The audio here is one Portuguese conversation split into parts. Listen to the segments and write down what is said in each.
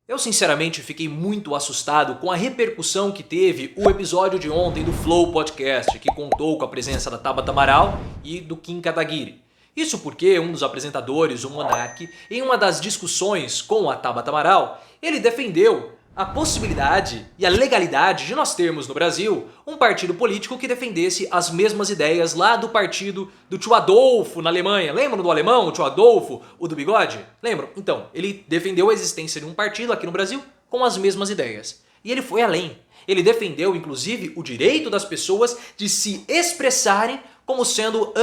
Eu sinceramente fiquei muito assustado com a repercussão que teve o episódio de ontem do Flow Podcast, que contou com a presença da Tabata Amaral e do Kim Kataguiri. Isso porque um dos apresentadores, o Monark, em uma das discussões com a Tabata Amaral, ele defendeu a possibilidade e a legalidade de nós termos no Brasil um partido político que defendesse as mesmas ideias lá do partido do tio Adolfo na Alemanha. Lembram do alemão, o tio Adolfo, o do bigode? Lembram? Então, ele defendeu a existência de um partido aqui no Brasil com as mesmas ideias. E ele foi além. Ele defendeu, inclusive, o direito das pessoas de se expressarem como sendo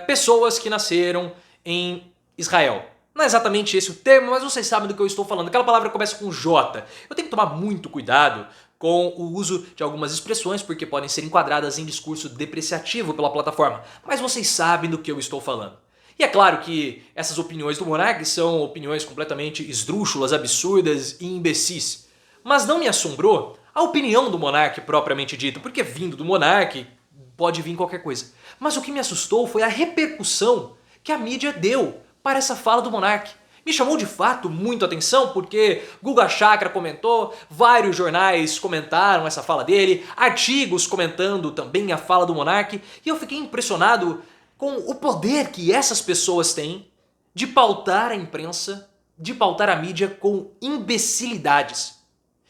pessoas que nasceram em Israel. Não é exatamente esse o termo, mas vocês sabem do que eu estou falando. Aquela palavra começa com J. Eu tenho que tomar muito cuidado com o uso de algumas expressões, porque podem ser enquadradas em discurso depreciativo pela plataforma. Mas vocês sabem do que eu estou falando. E é claro que essas opiniões do Monark são opiniões completamente esdrúxulas, absurdas e imbecis. Mas não me assombrou a opinião do Monark propriamente dita, porque vindo do Monark pode vir qualquer coisa. Mas o que me assustou foi a repercussão que a mídia deu para essa fala do Monark. Me chamou de fato muito a atenção porque Guga Chakra comentou, vários jornais comentaram essa fala dele, artigos comentando também a fala do Monark, e eu fiquei impressionado com o poder que essas pessoas têm de pautar a imprensa, de pautar a mídia com imbecilidades.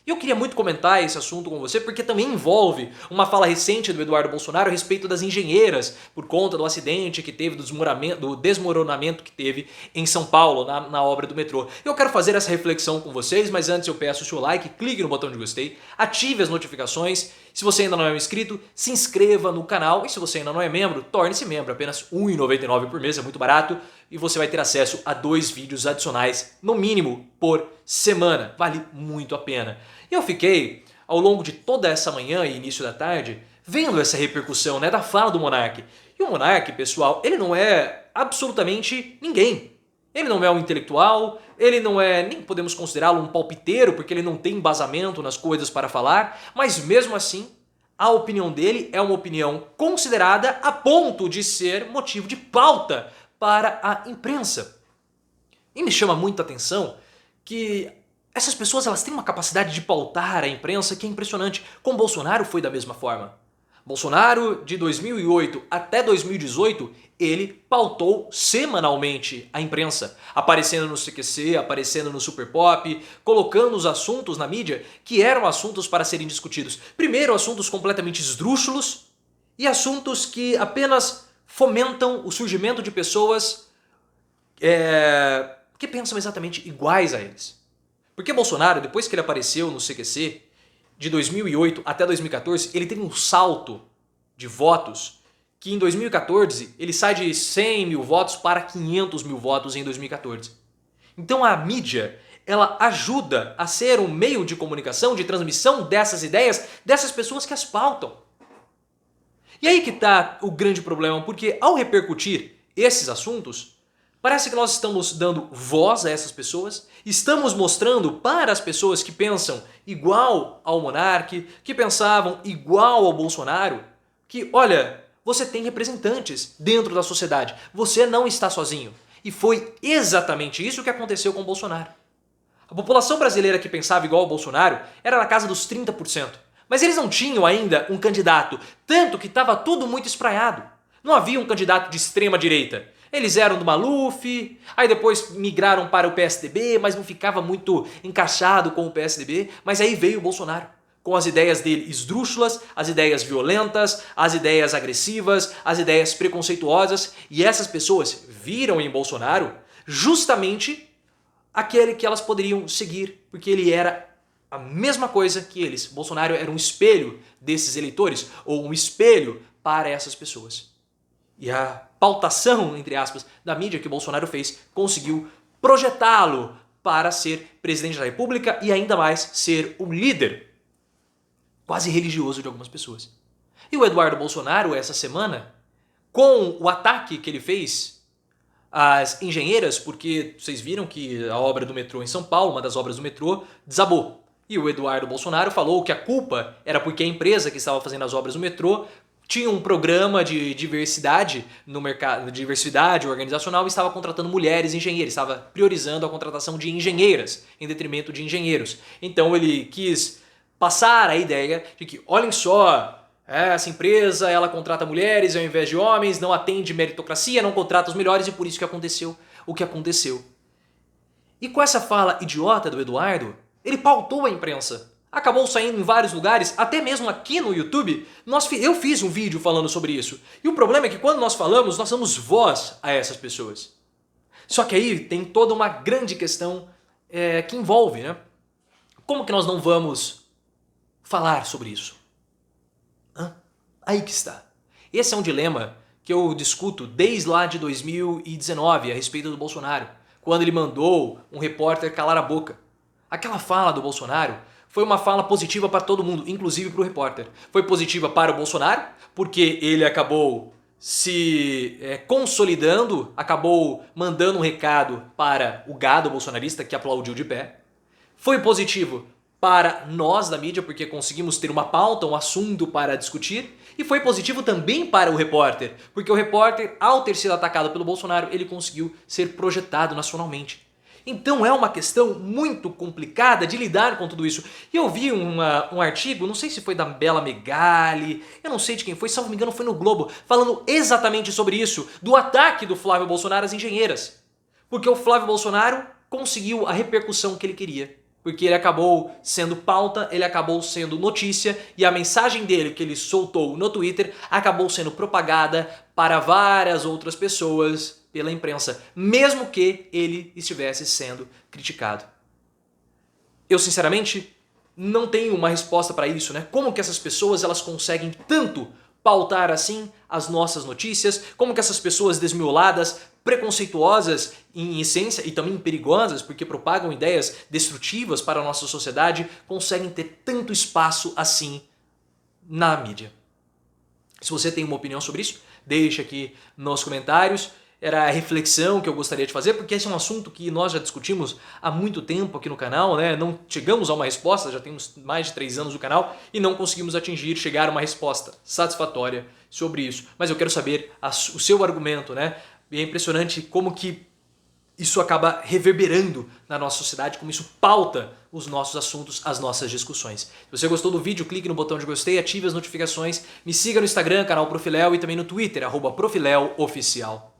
E eu queria muito comentar esse assunto com você porque também envolve uma fala recente do Eduardo Bolsonaro a respeito das engenheiras por conta do acidente que teve, do desmoronamento que teve em São Paulo, na obra do metrô. Eu quero fazer essa reflexão com vocês, mas antes eu peço o seu like, clique no botão de gostei, ative as notificações. Se você ainda não é um inscrito, se inscreva no canal. E se você ainda não é membro, torne-se membro. Apenas R$ 1,99 por mês, é muito barato. E você vai ter acesso a 2 vídeos adicionais, no mínimo, por semana. Vale muito a pena. E eu fiquei, ao longo de toda essa manhã e início da tarde, vendo essa repercussão, da fala do Monark. E o Monark, pessoal, ele não é absolutamente ninguém. Ele não é um intelectual, ele não é, nem podemos considerá-lo um palpiteiro, porque ele não tem embasamento nas coisas para falar, mas mesmo assim, a opinião dele é uma opinião considerada a ponto de ser motivo de pauta para a imprensa. E me chama muita atenção que essas pessoas elas têm uma capacidade de pautar a imprensa que é impressionante. Com Bolsonaro foi da mesma forma. Bolsonaro, de 2008 até 2018, ele pautou semanalmente a imprensa, aparecendo no CQC, aparecendo no Super Pop, colocando os assuntos na mídia que eram assuntos para serem discutidos. Primeiro, assuntos completamente esdrúxulos e assuntos que apenas fomentam o surgimento de pessoas que pensam exatamente iguais a eles. Porque Bolsonaro, depois que ele apareceu no CQC, de 2008 até 2014, ele teve um salto de votos que em 2014 ele sai de 100 mil votos para 500 mil votos em 2014. Então a mídia, ela ajuda a ser um meio de comunicação, de transmissão dessas ideias, dessas pessoas que as pautam. E aí que está o grande problema, porque ao repercutir esses assuntos, parece que nós estamos dando voz a essas pessoas, estamos mostrando para as pessoas que pensam igual ao Monark, que pensavam igual ao Bolsonaro, que, olha, você tem representantes dentro da sociedade, você não está sozinho. E foi exatamente isso que aconteceu com o Bolsonaro. A população brasileira que pensava igual ao Bolsonaro era na casa dos 30%, mas eles não tinham ainda um candidato, tanto que estava tudo muito espraiado. Não havia um candidato de extrema direita. Eles eram do Maluf, aí depois migraram para o PSDB, mas não ficava muito encaixado com o PSDB. Mas aí veio o Bolsonaro, com as ideias dele esdrúxulas, as ideias violentas, as ideias agressivas, as ideias preconceituosas. E essas pessoas viram em Bolsonaro justamente aquele que elas poderiam seguir, porque ele era a mesma coisa que eles. Bolsonaro era um espelho desses eleitores, ou um espelho para essas pessoas. E a pautação, entre aspas, da mídia que Bolsonaro fez conseguiu projetá-lo para ser presidente da República e ainda mais ser um líder quase religioso de algumas pessoas. E o Eduardo Bolsonaro, essa semana, com o ataque que ele fez às engenheiras, porque vocês viram que a obra do metrô em São Paulo, uma das obras do metrô, desabou. E o Eduardo Bolsonaro falou que a culpa era porque a empresa que estava fazendo as obras do metrô tinha um programa de diversidade no mercado, diversidade organizacional, e estava contratando mulheres engenheiras, estava priorizando a contratação de engenheiras em detrimento de engenheiros. Então ele quis passar a ideia de que, olhem só, essa empresa ela contrata mulheres ao invés de homens, não atende meritocracia, não contrata os melhores, e por isso que aconteceu o que aconteceu. E com essa fala idiota do Eduardo, ele pautou a imprensa. Acabou saindo em vários lugares, até mesmo aqui no YouTube, eu fiz um vídeo falando sobre isso. E o problema é que quando nós falamos, nós damos voz a essas pessoas. Só que aí tem toda uma grande questão que envolve, né? Como que nós não vamos falar sobre isso? Aí que está. Esse é um dilema que eu discuto desde lá de 2019 a respeito do Bolsonaro, quando ele mandou um repórter calar a boca. Aquela fala do Bolsonaro foi uma fala positiva para todo mundo, inclusive para o repórter. Foi positiva para o Bolsonaro, porque ele acabou se consolidando, acabou mandando um recado para o gado bolsonarista que aplaudiu de pé. Foi positivo para nós da mídia, porque conseguimos ter uma pauta, um assunto para discutir. E foi positivo também para o repórter, porque o repórter, ao ter sido atacado pelo Bolsonaro, ele conseguiu ser projetado nacionalmente. Então é uma questão muito complicada de lidar com tudo isso. E eu vi um artigo, não sei se foi da Bela Megali, eu não sei de quem foi, se não me engano foi no Globo, falando exatamente sobre isso, do ataque do Flávio Bolsonaro às engenheiras. Porque o Flávio Bolsonaro conseguiu a repercussão que ele queria. Porque ele acabou sendo pauta, ele acabou sendo notícia, e a mensagem dele que ele soltou no Twitter acabou sendo propagada para várias outras pessoas pela imprensa, mesmo que ele estivesse sendo criticado. Eu sinceramente não tenho uma resposta para isso, né? Como que essas pessoas elas conseguem tanto pautar assim as nossas notícias, como que essas pessoas desmioladas, preconceituosas em essência e também perigosas porque propagam ideias destrutivas para a nossa sociedade, conseguem ter tanto espaço assim na mídia. Se você tem uma opinião sobre isso, deixa aqui nos comentários. Era a reflexão que eu gostaria de fazer, porque esse é um assunto que nós já discutimos há muito tempo aqui no canal, né? Não chegamos a uma resposta, já temos mais de 3 anos no canal e não conseguimos chegar a uma resposta satisfatória sobre isso. Mas eu quero saber o seu argumento, né? E é impressionante como que isso acaba reverberando na nossa sociedade, como isso pauta os nossos assuntos, as nossas discussões. Se você gostou do vídeo, clique no botão de gostei, ative as notificações, me siga no Instagram, canal Profiléu, e também no Twitter, @ProfiléuOficial.